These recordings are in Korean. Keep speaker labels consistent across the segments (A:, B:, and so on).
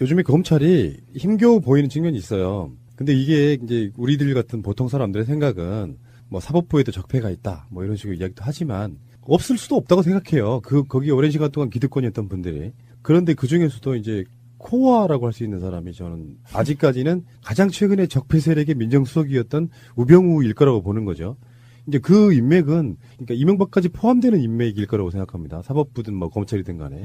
A: 요즘에 검찰이 힘겨워 보이는 측면이 있어요. 근데 이게 이제 우리들 같은 보통 사람들의 생각은 뭐 사법부에도 적폐가 있다, 뭐 이런 식으로 이야기도 하지만 없을 수도 없다고 생각해요. 거기 오랜 시간 동안 기득권이었던 분들이. 그런데 그 중에서도 이제 코어라고 할 수 있는 사람이 저는 아직까지는 가장 최근에 적폐 세력의 민정수석이었던 우병우일 거라고 보는 거죠. 이제 그 인맥은 그러니까 이명박까지 포함되는 인맥일 거라고 생각합니다. 사법부든 뭐 검찰이든 간에.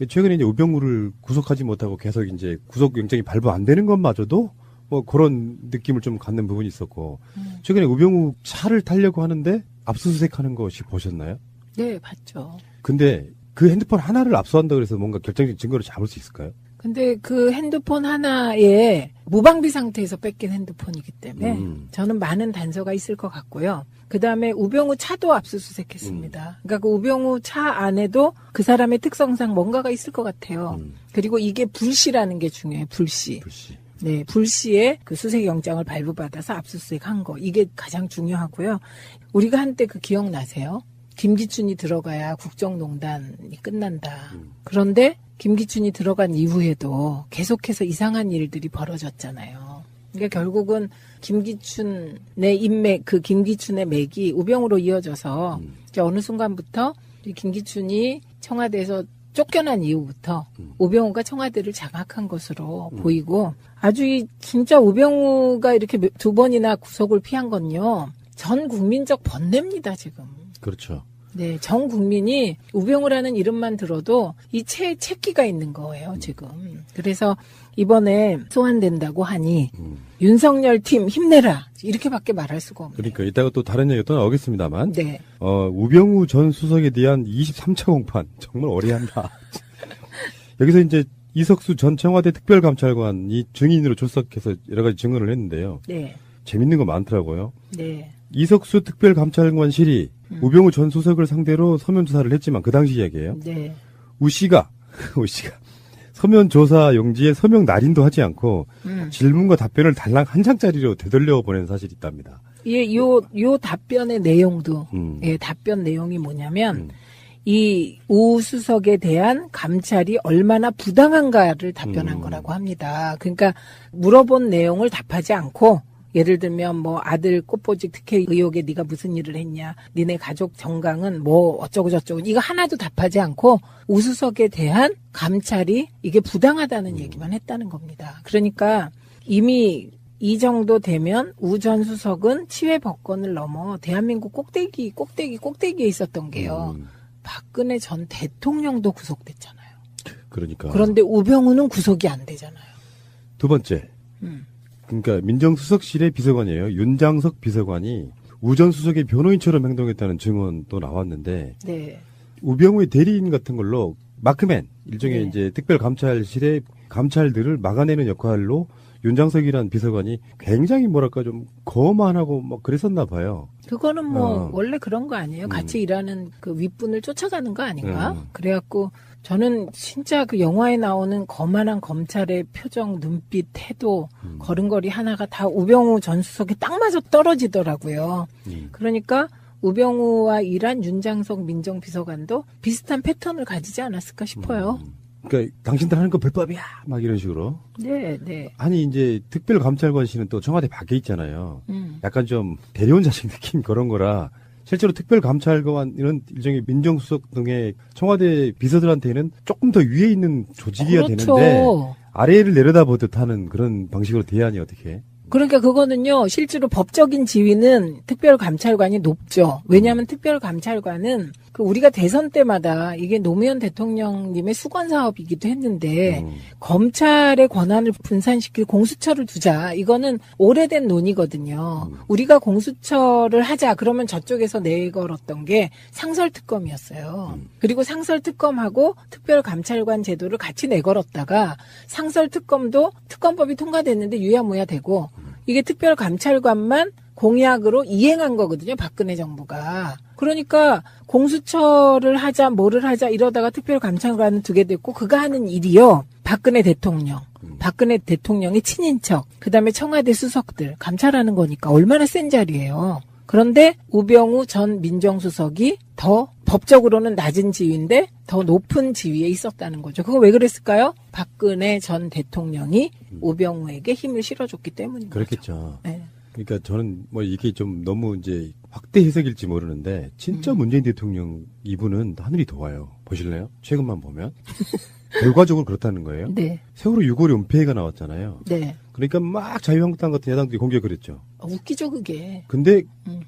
A: 최근에 이제 우병우를 구속하지 못하고 계속 이제 구속영장이 발부 안 되는 것마저도 뭐 그런 느낌을 좀 갖는 부분이 있었고 최근에 우병우 차를 타려고 하는데 압수수색하는 거 혹시 보셨나요?
B: 네, 봤죠.
A: 근데 그 핸드폰 하나를 압수한다 그래서 뭔가 결정적 증거를 잡을 수 있을까요?
B: 근데 그 핸드폰 하나에 무방비 상태에서 뺏긴 핸드폰이기 때문에 저는 많은 단서가 있을 것 같고요. 그 다음에 우병우 차도 압수수색했습니다. 그러니까 그 우병우 차 안에도 그 사람의 특성상 뭔가가 있을 것 같아요. 그리고 이게 불씨라는 게 중요해요. 불씨. 네, 불씨에 그 수색영장을 발부받아서 압수수색한 거. 이게 가장 중요하고요. 우리가 한때 그 기억나세요? 김기춘이 들어가야 국정농단이 끝난다. 그런데 김기춘이 들어간 이후에도 계속해서 이상한 일들이 벌어졌잖아요. 그러니까 결국은 김기춘의 인맥, 그 김기춘의 맥이 우병우로 이어져서 이제 어느 순간부터 김기춘이 청와대에서 쫓겨난 이후부터 우병우가 청와대를 장악한 것으로 보이고 아주 진짜 우병우가 이렇게 두 번이나 구속을 피한 건요. 전 국민적 번뇌입니다, 지금.
A: 그렇죠.
B: 네, 전 국민이 우병우라는 이름만 들어도 이 채기가 있는 거예요, 지금. 그래서 이번에 소환된다고 하니 윤석열 팀 힘내라 이렇게밖에 말할 수가 없네요.
A: 그러니까 이따가 또 다른 얘기가 또 나오겠습니다만
B: 네.
A: 우병우 전 수석에 대한 23차 공판 정말 어리한다. 여기서 이제 이석수 전 청와대 특별감찰관이 증인으로 출석해서 여러 가지 증언을 했는데요.
B: 네.
A: 재밌는 거 많더라고요.
B: 네.
A: 이석수 특별감찰관실이 우병우 전 수석을 상대로 서면 조사를 했지만 그 당시 이야기예요.
B: 네.
A: 우 씨가 서면 조사 용지에 서명 날인도 하지 않고 질문과 답변을 달랑 한 장짜리로 되돌려 보낸 사실이 있답니다.
B: 예, 요 답변의 내용도 예, 답변 내용이 뭐냐면 이 우 수석에 대한 감찰이 얼마나 부당한가를 답변한 거라고 합니다. 그러니까 물어본 내용을 답하지 않고 예를 들면 뭐 아들 꽃보직 특혜 의혹에 네가 무슨 일을 했냐, 니네 가족 정강은 뭐 어쩌고 저쩌고 이거 하나도 답하지 않고 우수석에 대한 감찰이 이게 부당하다는 얘기만 했다는 겁니다. 그러니까 이미 이 정도 되면 우 전 수석은 치외 법권을 넘어 대한민국 꼭대기에 있었던 게요. 박근혜 전 대통령도 구속됐잖아요.
A: 그러니까.
B: 그런데 우병우는 구속이 안 되잖아요.
A: 두 번째. 그러니까 민정수석실의 비서관이에요. 윤장석 비서관이 우 전 수석의 변호인처럼 행동했다는 증언도 나왔는데
B: 네.
A: 우병우의 대리인 같은 걸로 마크맨 일종의
B: 네.
A: 이제 특별감찰실의 감찰들을 막아내는 역할로 윤장석이라는 비서관이 굉장히 뭐랄까 좀 거만하고 뭐 그랬었나 봐요.
B: 그거는 뭐 원래 그런 거 아니에요? 같이 일하는 그 윗분을 쫓아가는 거 아닌가? 그래갖고 저는 진짜 그 영화에 나오는 거만한 검찰의 표정, 눈빛, 태도, 걸음걸이 하나가 다 우병우 전 수석에 딱 맞아 떨어지더라고요. 그러니까 우병우와 일한 윤장석 민정비서관도 비슷한 패턴을 가지지 않았을까 싶어요.
A: 그러니까 당신들 하는 거 불법이야 막 이런 식으로.
B: 네, 네.
A: 아니 이제 특별감찰관실은 또 청와대 밖에 있잖아요. 약간 좀 대리원 자식 느낌 그런 거라 실제로 특별감찰관은 일종의 민정수석 등의 청와대 비서들한테는 조금 더 위에 있는 조직이어야
B: 그렇죠.
A: 되는데 아래를 내려다보듯 하는 그런 방식으로 대하니 어떻게?
B: 그러니까 그거는요, 실제로 법적인 지위는 특별감찰관이 높죠. 왜냐하면 특별감찰관은 그 우리가 대선 때마다 이게 노무현 대통령님의 수건 사업이기도 했는데 검찰의 권한을 분산시킬 공수처를 두자. 이거는 오래된 논의거든요. 우리가 공수처를 하자. 그러면 저쪽에서 내걸었던 게 상설특검이었어요. 그리고 상설특검하고 특별감찰관 제도를 같이 내걸었다가 상설특검도 특검법이 통과됐는데 유야무야 되고 이게 특별감찰관만 공약으로 이행한 거거든요. 박근혜 정부가. 그러니까 공수처를 하자 뭐를 하자 이러다가 특별감찰관을 두게 됐고 그가 하는 일이요. 박근혜 대통령의 친인척 그다음에 청와대 수석들 감찰하는 거니까 얼마나 센 자리예요. 그런데 우병우 전 민정수석이 더 법적으로는 낮은 지위인데 더 높은 지위에 있었다는 거죠. 그거 왜 그랬을까요? 박근혜 전 대통령이 우병우에게 힘을 실어줬기 때문인
A: 그렇겠죠.
B: 거죠. 네.
A: 그러니까 저는 뭐 이게 좀 너무 이제 확대 해석일지 모르는데 진짜 문재인 대통령 이분은 하늘이 도와요. 보실래요? 최근만 보면 결과적으로 그렇다는 거예요.
B: 네.
A: 세월호 6.25 은폐가 나왔잖아요.
B: 네.
A: 그러니까 막 자유한국당 같은 야당들이 공격을 했죠.
B: 웃기죠, 그게.
A: 근데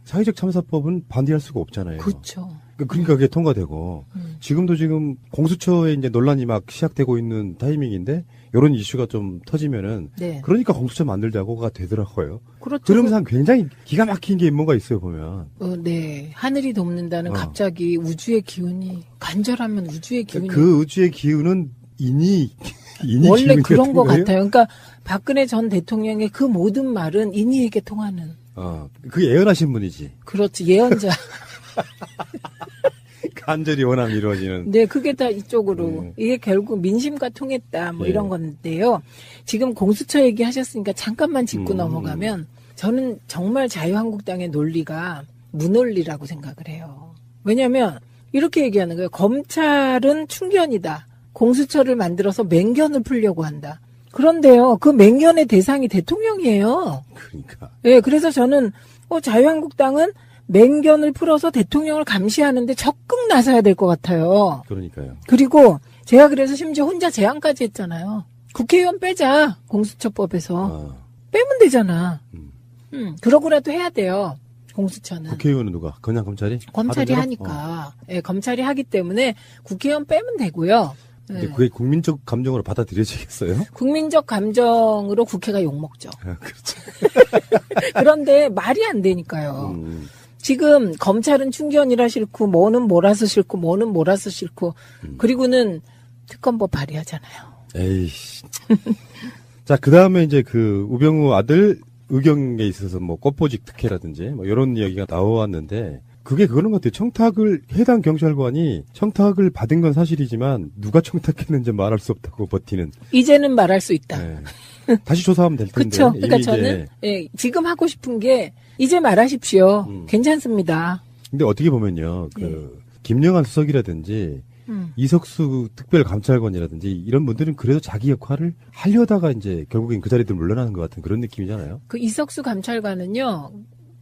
A: 사회적 참사법은 반대할 수가 없잖아요.
B: 그렇죠.
A: 그러니까 그게 통과되고 지금도 지금 공수처에 이제 논란이 막 시작되고 있는 타이밍인데 이런 이슈가 좀 터지면은
B: 네.
A: 그러니까 공수처 만들자고가 되더라고요.
B: 그렇죠.
A: 그러면서 굉장히 기가 막힌 게 뭔가 있어요 보면.
B: 네. 하늘이 돕는다는 갑자기 우주의 기운이 간절하면 우주의 기운이
A: 그 우주의 기운은 인이
B: 원래
A: 기운이
B: 그런 것
A: 거예요?
B: 같아요. 그러니까 박근혜 전 대통령의 그 모든 말은 인이에게 통하는.
A: 그게 예언하신 분이지.
B: 그렇지. 예언자.
A: 간절히 원함이 이루어지는.
B: 네, 그게 다 이쪽으로. 이게 결국 민심과 통했다, 뭐
A: 네.
B: 이런 건데요. 지금 공수처 얘기하셨으니까 잠깐만 짚고 넘어가면 저는 정말 자유한국당의 논리가 무논리라고 생각을 해요. 왜냐하면 이렇게 얘기하는 거예요. 검찰은 충견이다. 공수처를 만들어서 맹견을 풀려고 한다. 그런데요, 그 맹견의 대상이 대통령이에요.
A: 그러니까.
B: 예, 그래서 저는 자유한국당은 맹견을 풀어서 대통령을 감시하는데 적극 나서야 될 것 같아요.
A: 그러니까요.
B: 그리고 제가 그래서 심지어 혼자 제안까지 했잖아요. 국회의원 빼자, 공수처법에서. 빼면 되잖아. 그러고라도 해야 돼요, 공수처는.
A: 국회의원은 누가? 그냥 검찰이?
B: 검찰이
A: 하던
B: 하니까. 예, 검찰이 하기 때문에 국회의원 빼면 되고요.
A: 근데
B: 예.
A: 그게 국민적 감정으로 받아들여지겠어요?
B: 국민적 감정으로 국회가 욕먹죠.
A: 그렇죠.
B: 그런데 말이 안 되니까요. 지금 검찰은 충견이라 싫고 뭐는 몰아서 싫고 뭐는 몰아서 싫고 그리고는 특검법 발의하잖아요.
A: 에이씨. 자, 그 다음에 이제 그 우병우 아들 의경에 있어서 뭐 꽃보직 특혜라든지 뭐 이런 이야기가 나왔는데 그게 그런 것 같아요. 청탁을 해당 경찰관이 청탁을 받은 건 사실이지만 누가 청탁했는지 말할 수 없다고 버티는.
B: 이제는 말할 수 있다.
A: 네. 다시 조사하면 될 텐데.
B: 그렇죠. 그러니까
A: 이미
B: 저는 지금 하고 싶은 게 이제 말하십시오. 괜찮습니다.
A: 근데 어떻게 보면요, 김영한 수석이라든지 이석수 특별감찰관이라든지 이런 분들은 그래도 자기 역할을 하려다가 이제 결국엔 그 자리들 물러나는 것 같은 그런 느낌이잖아요.
B: 그 이석수 감찰관은요,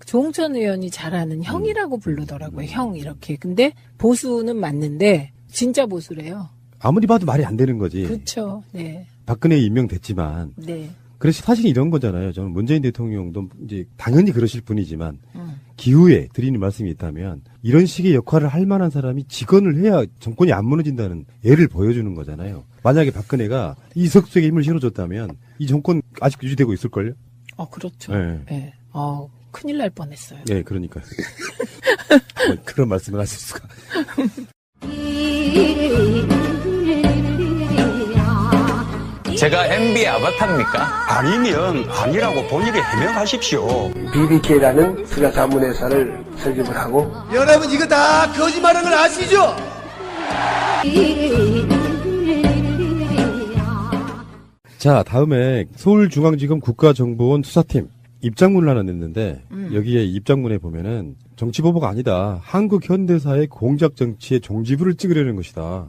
B: 조홍천 의원이 잘하는 형이라고 부르더라고요. 형 이렇게. 근데 보수는 맞는데 진짜 보수래요.
A: 아무리 봐도 말이 안 되는 거지.
B: 그렇죠. 네.
A: 박근혜에 임명됐지만.
B: 네.
A: 그래서 사실 이런 거잖아요. 저는 문재인 대통령도 이제 당연히 그러실 분이지만 기후에 드리는 말씀이 있다면 이런 식의 역할을 할 만한 사람이 직언을 해야 정권이 안 무너진다는 예를 보여주는 거잖아요. 만약에 박근혜가 이석수에게 힘을 실어줬다면 이 정권 아직 유지되고 있을걸요?
B: 그렇죠.
A: 네.
B: 네. 큰일 날 뻔했어요.
A: 네, 그러니까요. 그런 말씀을 하실 수가.
C: 제가 MB 아바타입니까?
D: 아니면 아니라고 본인이 해명하십시오.
E: BBK라는 수자 자문회사를 설립을 하고
F: 여러분 이거 다 거짓말하는 걸 아시죠?
A: 자, 다음에 서울중앙지검 국가정보원 수사팀 입장문을 하나 냈는데 여기에 입장문에 보면은 정치보복 아니다. 한국 현대사의 공작 정치의 종지부를 찍으려는 것이다.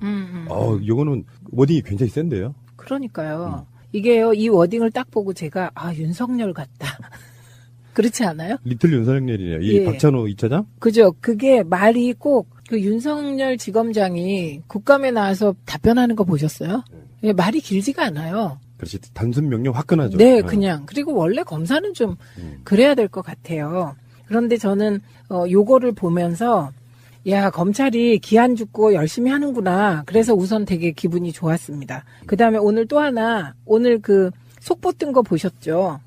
A: 이거는 워딩이 굉장히 센데요.
B: 그러니까요. 이게요, 이 워딩을 딱 보고 제가 윤석열 같다. 그렇지 않아요?
A: 리틀 윤석열이네요. 이
B: 예.
A: 박찬호 2차장?
B: 그죠. 그게 말이 꼭 그 윤석열 지검장이 국감에 나와서 답변하는 거 보셨어요? 예, 말이 길지가 않아요.
A: 그렇지. 단순 명령 화끈하죠.
B: 네, 그냥. 그리고 원래 검사는 좀 그래야 될 것 같아요. 그런데 저는 요거를 보면서 야, 검찰이 기한 죽고 열심히 하는구나. 그래서 우선 되게 기분이 좋았습니다. 그다음에 오늘 또 하나, 오늘 그 속보 뜬 거 보셨죠?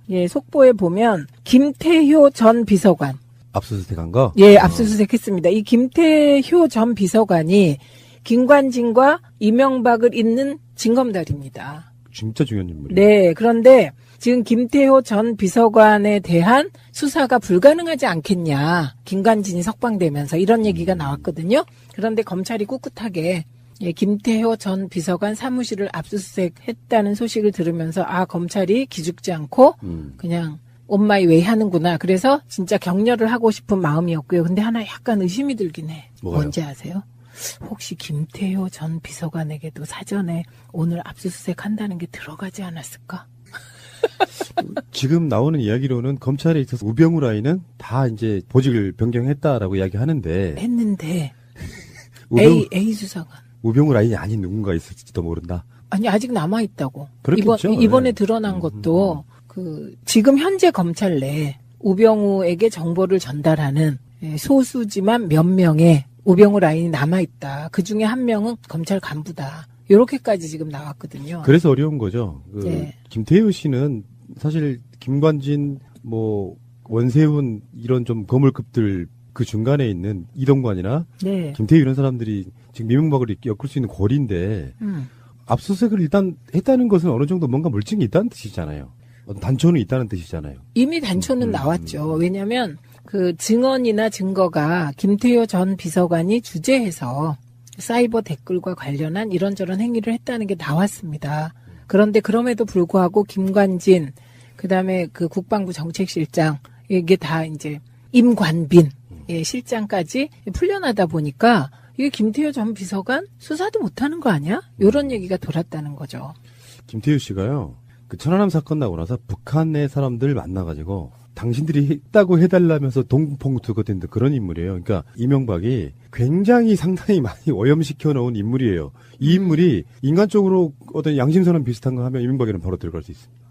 B: 예, 속보에 보면 김태효 전 비서관.
A: 압수수색한 거?
B: 예, 압수수색했습니다. 이 김태효 전 비서관이 김관진과 이명박을 잇는 징검다리입니다.
A: 진짜 중요한 인물이에요.
B: 네, 그런데 지금 김태효 전 비서관에 대한 수사가 불가능하지 않겠냐. 김관진이 석방되면서 이런 얘기가 나왔거든요. 그런데 검찰이 꿋꿋하게 김태효 전 비서관 사무실을 압수수색했다는 소식을 들으면서 검찰이 기죽지 않고 그냥 온마이 웨이 하는구나. 그래서 진짜 격려를 하고 싶은 마음이었고요. 근데 하나 약간 의심이 들긴 해.
A: 뭐가요?
B: 뭔지 아세요? 혹시 김태효 전 비서관에게도 사전에 오늘 압수수색 한다는 게 들어가지 않았을까?
A: 지금 나오는 이야기로는 검찰에 있어서 우병우 라인은 다 이제 보직을 변경했다라고 이야기하는데
B: 했는데
A: 우병우,
B: A 수사관.
A: 우병우 라인이 아닌 누군가 있을지도 모른다.
B: 아니 아직 남아 있다고.
A: 그렇겠죠.
B: 이번에
A: 네.
B: 드러난 것도 그 지금 현재 검찰 내 우병우에게 정보를 전달하는 소수지만 몇 명의 우병우 라인이 남아 있다. 그 중에 한 명은 검찰 간부다. 요렇게까지 지금 나왔거든요.
A: 그래서 어려운 거죠.
B: 네.
A: 김태효 씨는 사실 김관진, 원세훈 이런 좀 거물급들 그 중간에 있는 이동관이나
B: 네.
A: 김태효 이런 사람들이 지금 이명박을 엮을 수 있는 고리인데 압수수색을 일단 했다는 것은 어느 정도 뭔가 물증이 있다는 뜻이잖아요. 어떤 단초는 있다는 뜻이잖아요.
B: 이미 단초는 나왔죠. 왜냐하면 그 증언이나 증거가 김태효 전 비서관이 주재해서 사이버 댓글과 관련한 이런저런 행위를 했다는 게 나왔습니다. 그런데 그럼에도 불구하고 김관진, 그다음에 그 국방부 정책실장, 이게 다 이제 임관빈 실장까지 풀려나다 보니까 이게 김태효 전 비서관 수사도 못하는 거 아니야? 이런 얘기가 돌았다는 거죠.
A: 김태효 씨가요. 그 천안함 사건 나고 나서 북한의 사람들 만나가지고 당신들이 했다고 해달라면서 동풍투가 된 그런 인물이에요. 그러니까 이명박이 굉장히 상당히 많이 오염시켜 놓은 인물이에요. 이 인물이 인간적으로 어떤 양심선언 비슷한 거 하면 이명박에는 바로 들어갈 수 있습니다.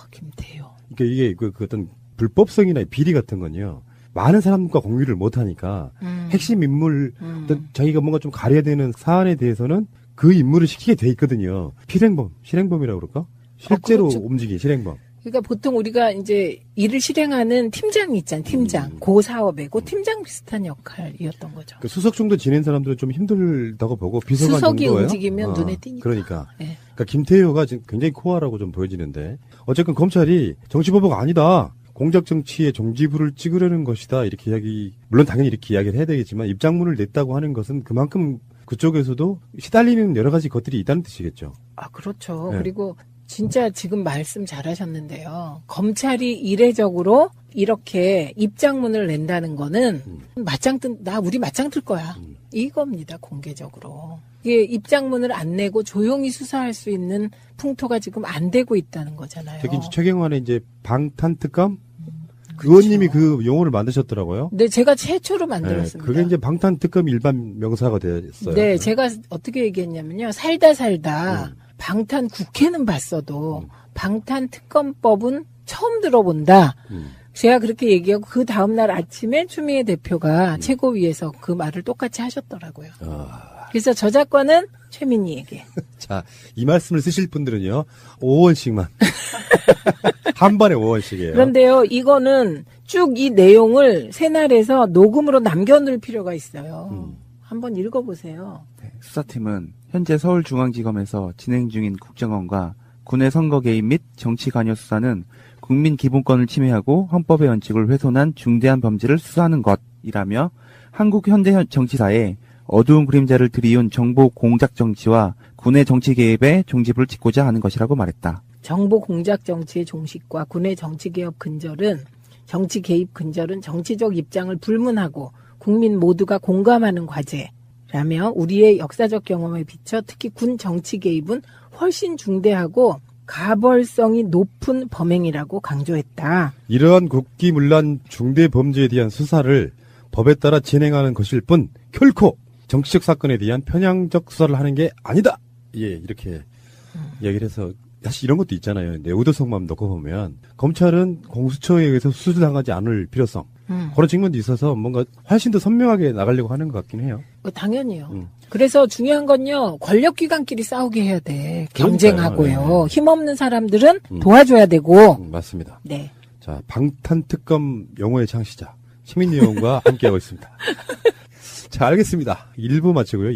B: 김태효.
A: 그러니까 이게 그 어떤 불법성이나 비리 같은 건요. 많은 사람과 공유를 못하니까 핵심 인물, 어떤 자기가 뭔가 좀 가려야 되는 사안에 대해서는 그 인물을 시키게 돼 있거든요. 실행범이라고 그럴까? 실제로
B: 그렇죠.
A: 움직인 실행범.
B: 그러니까 보통 우리가 이제 일을 실행하는 팀장이 있잖아요. 팀장. 그 사업에 그 팀장 비슷한 역할이었던 거죠.
A: 그 수석 정도 지낸 사람들은 좀 힘들다고 보고 비서관
B: 수석이
A: 정도예요.
B: 움직이면 눈에 띄니까.
A: 그러니까.
B: 네.
A: 그러니까 김태효가 지금 굉장히 코어라고 좀 보여지는데 어쨌든 검찰이 정치보복 아니다. 공작 정치의 종지부를 찍으려는 것이다. 이렇게 이야기, 물론 당연히 이렇게 이야기를 해야 되겠지만 입장문을 냈다고 하는 것은 그만큼 그쪽에서도 시달리는 여러 가지 것들이 있다는 뜻이겠죠.
B: 아, 그렇죠.
A: 네.
B: 그리고 진짜 지금 말씀 잘하셨는데요. 검찰이 이례적으로 이렇게 입장문을 낸다는 거는 우리 맞짱 뜰 거야. 이겁니다, 공개적으로. 이게 입장문을 안 내고 조용히 수사할 수 있는 풍토가 지금 안 되고 있다는 거잖아요.
A: 특히 이제 최경환의 이제 방탄특검? 의원님이 그 용어를 만드셨더라고요.
B: 네, 제가 최초로
A: 네,
B: 만들었습니다.
A: 그게 이제 방탄특검 일반 명사가 됐어요.
B: 네, 제가 어떻게 얘기했냐면요. 살다 방탄 국회는 봤어도 방탄특검법은 처음 들어본다. 제가 그렇게 얘기하고 그 다음날 아침에 추미애 대표가 최고위에서 그 말을 똑같이 하셨더라고요. 그래서 저작권은 최민희에게.
A: 자, 이 말씀을 쓰실 분들은요, 5원씩만. 한 번에 5원씩이에요.
B: 그런데요, 이거는 쭉 이 내용을 새날에서 녹음으로 남겨놓을 필요가 있어요. 한번 읽어보세요.
G: 수사팀은 현재 서울중앙지검에서 진행 중인 국정원과 군의 선거 개입 및 정치 관여 수사는 국민 기본권을 침해하고 헌법의 원칙을 훼손한 중대한 범죄를 수사하는 것이라며 한국 현대 정치사에 어두운 그림자를 들이운 정보 공작 정치와 군의 정치 개입에 종지부를 찍고자 하는 것이라고 말했다.
B: 정보 공작 정치의 종식과 군의 정치 개입 근절은 정치적 입장을 불문하고 국민 모두가 공감하는 과제라며 우리의 역사적 경험에 비춰 특히 군 정치 개입은 훨씬 중대하고 가벌성이 높은 범행이라고 강조했다.
A: 이러한 국기문란 중대 범죄에 대한 수사를 법에 따라 진행하는 것일 뿐 결코 정치적 사건에 대한 편향적 수사를 하는 게 아니다. 예, 이렇게 얘기를 해서 사실 이런 것도 있잖아요. 의도성만 놓고 보면 검찰은 공수처에 의해서 수수당하지 않을 필요성 그런 측면도 있어서 뭔가 훨씬 더 선명하게 나가려고 하는 것 같긴 해요.
B: 당연히요. 그래서 중요한 건요. 권력기관끼리 싸우게 해야 돼.
A: 그러니까요.
B: 경쟁하고요. 힘없는 사람들은 도와줘야 되고.
A: 맞습니다.
B: 네.
A: 자, 방탄특검 영어의 창시자 시민의원과 함께하고 있습니다. 자, 알겠습니다. 1부 마치고요.